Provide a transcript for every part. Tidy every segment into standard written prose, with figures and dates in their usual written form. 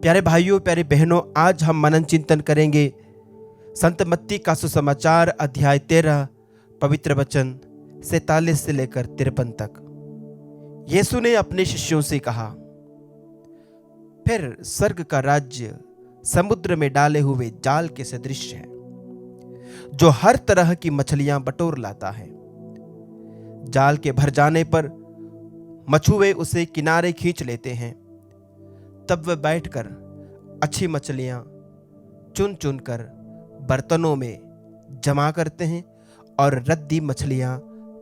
प्यारे भाइयों, प्यारे बहनों, आज हम मनन चिंतन करेंगे संत मत्ती का सुसमाचार अध्याय 13 पवित्र वचन 47 से लेकर 53 तक। यीशु ने अपने शिष्यों से कहा, फिर स्वर्ग का राज्य समुद्र में डाले हुए जाल के सदृश है, जो हर तरह की मछलियां बटोर लाता है। जाल के भर जाने पर मछुए उसे किनारे खींच लेते हैं। तब वे बैठकर अच्छी मछलियां चुन चुन कर बर्तनों में जमा करते हैं और रद्दी मछलियां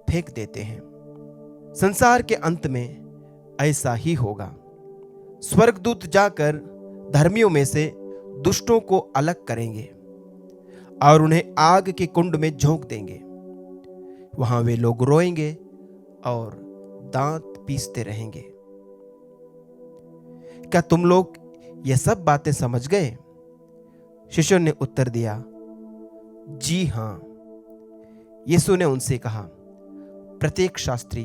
फेंक देते हैं। संसार के अंत में ऐसा ही होगा। स्वर्गदूत जाकर धर्मियों में से दुष्टों को अलग करेंगे और उन्हें आग के कुंड में झोंक देंगे। वहां वे लोग रोएंगे और दांत पीसते रहेंगे। क्या तुम लोग ये सब बातें समझ गए? शिष्यों ने उत्तर दिया, जी हां। यीशु ने उनसे कहा, प्रत्येक शास्त्री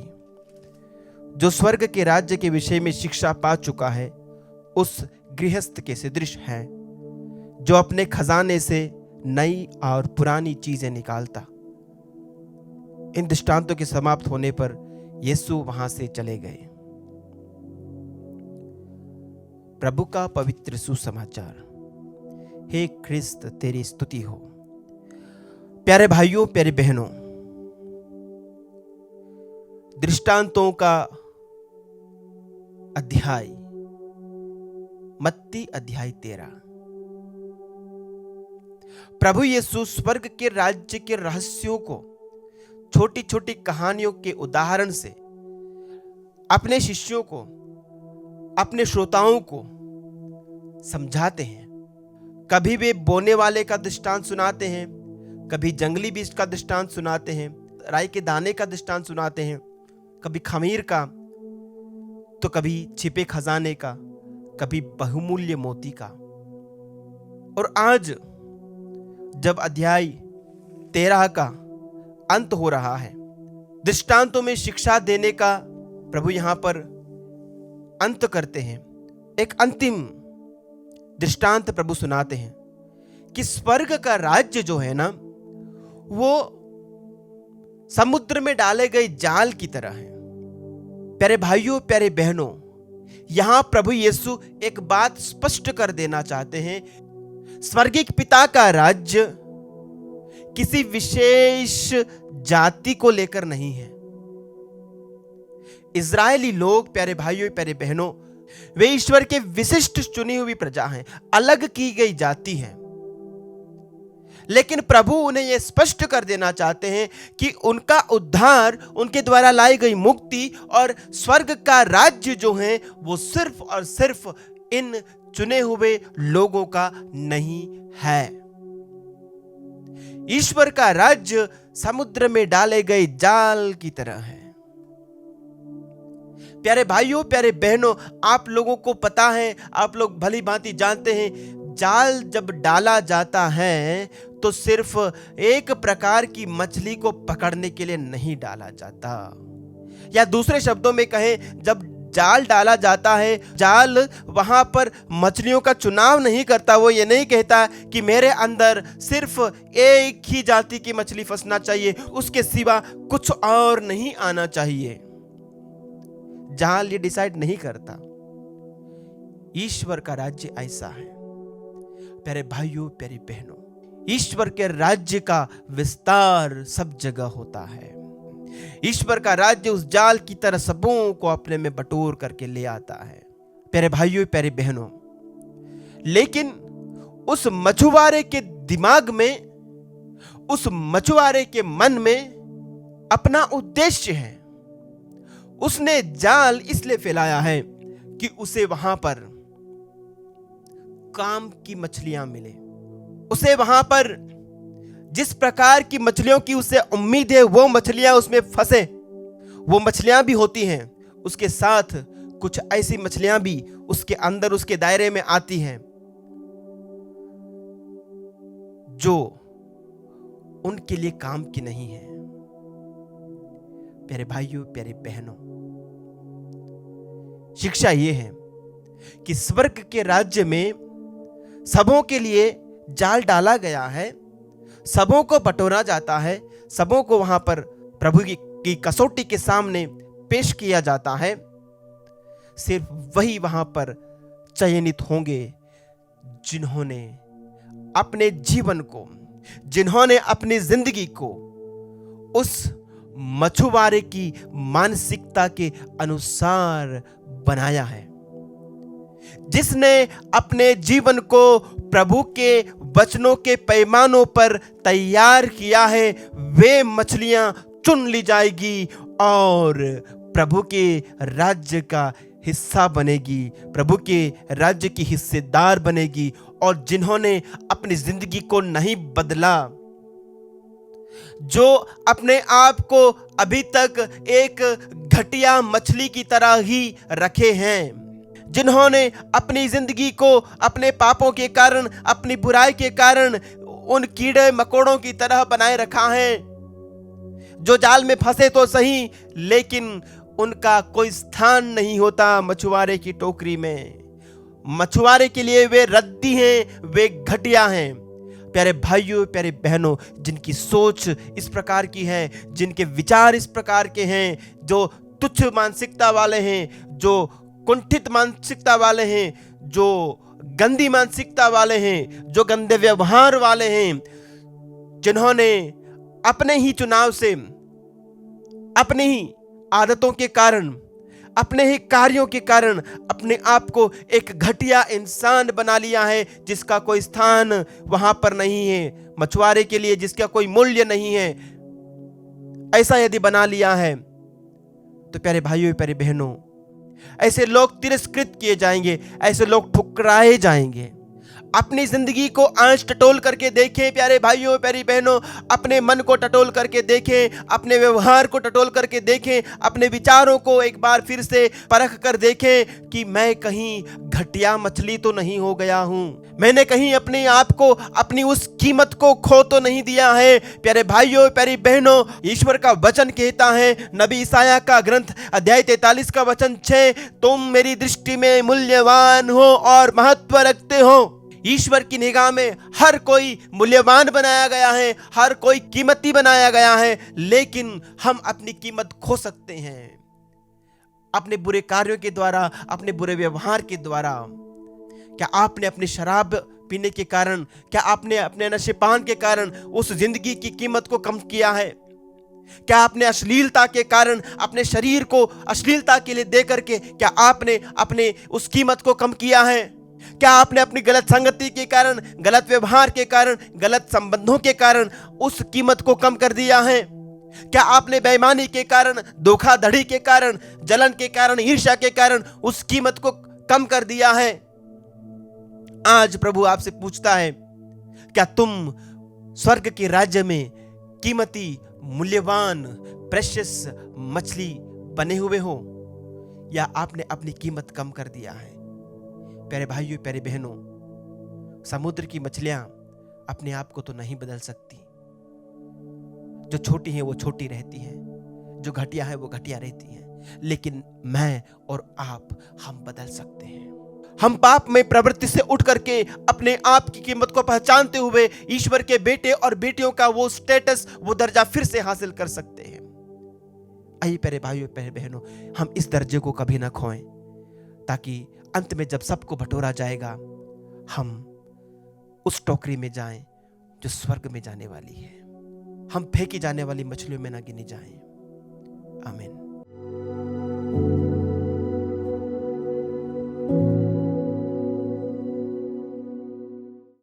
जो स्वर्ग के राज्य के विषय में शिक्षा पा चुका है, उस गृहस्थ के सदृश है जो अपने खजाने से नई और पुरानी चीजें निकालता। इन दृष्टांतों के समाप्त होने पर यीशु वहां से चले गए। प्रभु का पवित्र सुसमाचार। हे ख्रिस्त, तेरी स्तुति हो। प्यारे भाइयों, प्यारे बहनों, दृष्टांतों का अध्याय मत्ती अध्याय 13। प्रभु यीशु स्वर्ग के राज्य के रहस्यों को छोटी छोटी कहानियों के उदाहरण से अपने शिष्यों को, अपने श्रोताओं को समझाते हैं। कभी वे बोने वाले का दृष्टांत सुनाते हैं, कभी जंगली बीज का दृष्टांत सुनाते हैं, राई के दाने का दृष्टांत सुनाते हैं, कभी खमीर का, तो कभी छिपे खजाने का, कभी बहुमूल्य मोती का। और आज जब अध्याय 13 का अंत हो रहा है, दृष्टांतों में शिक्षा देने का प्रभु यहां पर अंत करते हैं। एक अंतिम दृष्टांत प्रभु सुनाते हैं कि स्वर्ग का राज्य जो है ना, वो समुद्र में डाले गए जाल की तरह है। प्यारे भाइयों, प्यारे बहनों, यहां प्रभु यीशु एक बात स्पष्ट कर देना चाहते हैं। स्वर्गीय पिता का राज्य किसी विशेष जाति को लेकर नहीं है। इजरायली लोग, प्यारे भाइयों, प्यारे बहनों, वे ईश्वर के विशिष्ट चुनी हुई प्रजा हैं, अलग की गई जाति है। लेकिन प्रभु उन्हें यह स्पष्ट कर देना चाहते हैं कि उनका उद्धार, उनके द्वारा लाई गई मुक्ति और स्वर्ग का राज्य जो है, वो सिर्फ और सिर्फ इन चुने हुए लोगों का नहीं है। ईश्वर का राज्य समुद्र में डाले गए जाल की तरह है। प्यारे भाइयों, प्यारे बहनों, आप लोगों को पता है, आप लोग भली भांति जानते हैं, जाल जब डाला जाता है तो सिर्फ एक प्रकार की मछली को पकड़ने के लिए नहीं डाला जाता। या दूसरे शब्दों में कहें, जब जाल डाला जाता है, जाल वहां पर मछलियों का चुनाव नहीं करता। वो ये नहीं कहता कि मेरे अंदर सिर्फ एक ही जाति की मछली फंसना चाहिए, उसके सिवा कुछ और नहीं आना चाहिए। जाल ये डिसाइड नहीं करता। ईश्वर का राज्य ऐसा है। प्यारे भाइयों, प्यारी बहनों, ईश्वर के राज्य का विस्तार सब जगह होता है। ईश्वर का राज्य उस जाल की तरह सबों को अपने में बटोर करके ले आता है। प्यारे भाइयों, प्यारे बहनों, लेकिन उस मछुआरे के दिमाग में, उस मछुआरे के मन में अपना उद्देश्य है। उसने जाल इसलिए फैलाया है कि उसे वहां पर काम की मछलियां मिले। उसे वहां पर जिस प्रकार की मछलियों की उसे उम्मीद है, वो मछलियां उसमें फंसे। वो मछलियां भी होती हैं, उसके साथ कुछ ऐसी मछलियां भी उसके अंदर, उसके दायरे में आती हैं जो उनके लिए काम की नहीं है। प्यारे भाइयों, प्यारे बहनों, शिक्षा ये है कि स्वर्ग के राज्य में सबों के लिए जाल डाला गया है, सबों को बटोरा जाता है, सबों को वहां पर प्रभु की कसौटी के सामने पेश किया जाता है। सिर्फ वही वहां पर चयनित होंगे जिन्होंने अपने जीवन को, जिन्होंने अपनी जिंदगी को उस मछुआरे की मानसिकता के अनुसार बनाया है, जिसने अपने जीवन को प्रभु के वचनों के पैमानों पर तैयार किया है। वे मछलियां चुन ली जाएगी और प्रभु के राज्य का हिस्सा बनेगी, प्रभु के राज्य की हिस्सेदार बनेगी। और जिन्होंने अपनी जिंदगी को नहीं बदला, जो अपने आप को अभी तक एक घटिया मछली की तरह ही रखे हैं, जिन्होंने अपनी जिंदगी को अपने पापों के कारण, अपनी बुराई के कारण उन कीड़े मकोड़ों की तरह बनाए रखा है, जो जाल में फंसे तो सही लेकिन उनका कोई स्थान नहीं होता मछुआरे की टोकरी में। मछुआरे के लिए वे रद्दी हैं, वे घटिया हैं। प्यारे भाइयों, प्यारे बहनों, जिनकी सोच इस प्रकार की है, जिनके विचार इस प्रकार के हैं, जो तुच्छ मानसिकता वाले हैं, जो कुंठित मानसिकता वाले हैं, जो गंदी मानसिकता वाले हैं, जो गंदे व्यवहार वाले हैं, जिन्होंने अपने ही चुनाव से, अपनी ही आदतों के कारण, अपने ही कार्यों के कारण अपने आप को एक घटिया इंसान बना लिया है, जिसका कोई स्थान वहां पर नहीं है, मछुआरे के लिए जिसका कोई मूल्य नहीं है, ऐसा यदि बना लिया है तो प्यारे भाइयों, प्यारे बहनों, ऐसे लोग तिरस्कृत किए जाएंगे, ऐसे लोग ठुकराए जाएंगे। अपनी जिंदगी को आंच टटोल करके देखें प्यारे भाइयों, प्यारी बहनों, अपने मन को टटोल करके देखें, अपने व्यवहार को टटोल करके देखें, अपने विचारों को एक बार फिर से परख कर देखें कि मैं कहीं घटिया मछली तो नहीं हो गया हूं, मैंने कहीं अपने आप को, अपनी उस कीमत को खो तो नहीं दिया है। प्यारे भाइयों, प्यारी बहनों, ईश्वर का वचन कहता है, नबी ईसाया का ग्रंथ अध्याय 43 का वचन 6, तुम मेरी दृष्टि में मूल्यवान हो और महत्व रखते हो। ईश्वर की निगाह में हर कोई मूल्यवान बनाया गया है, हर कोई कीमती बनाया गया है, लेकिन हम अपनी कीमत खो सकते हैं अपने बुरे कार्यों के द्वारा, अपने बुरे व्यवहार के द्वारा। क्या आपने अपनी शराब पीने के कारण, क्या आपने अपने नशेपान के कारण उस जिंदगी की कीमत को कम किया है? क्या आपने अश्लीलता के कारण अपने शरीर को अश्लीलता के लिए दे करके क्या आपने अपने उस कीमत को कम किया है? क्या आपने अपनी गलत संगति के कारण, गलत व्यवहार के कारण, गलत संबंधों के कारण उस कीमत को कम कर दिया है? क्या आपने बेईमानी के कारण, धोखाधड़ी के कारण, जलन के कारण, ईर्ष्या के कारण उस कीमत को कम कर दिया है? आज प्रभु आपसे पूछता है, क्या तुम स्वर्ग के राज्य में कीमती, मूल्यवान, प्रेशियस मछली बने हुए हो, या आपने अपनी कीमत कम कर दिया है? प्यारे भाइयों, प्यारे बहनों, समुद्र की मछलियां अपने आप को तो नहीं बदल सकती। जो छोटी हैं वो छोटी रहती हैं, जो घटिया है वो घटिया रहती हैं, लेकिन मैं और आप, हम बदल सकते हैं। हम पाप में प्रवृत्ति से उठ करके अपने आप की कीमत को पहचानते हुए ईश्वर के बेटे और बेटियों का वो स्टेटस, वो दर्जा फिर से हासिल कर सकते हैं। आइए प्यारे भाइयों, प्यारे बहनों, हम इस दर्जे को कभी ना खोएं, ताकि अंत में जब सबको बटोरा जाएगा, हम उस टोकरी में जाएं जो स्वर्ग में जाने वाली है। हम फेंकी जाने वाली मछलियों में ना गिने जाएं। आमीन।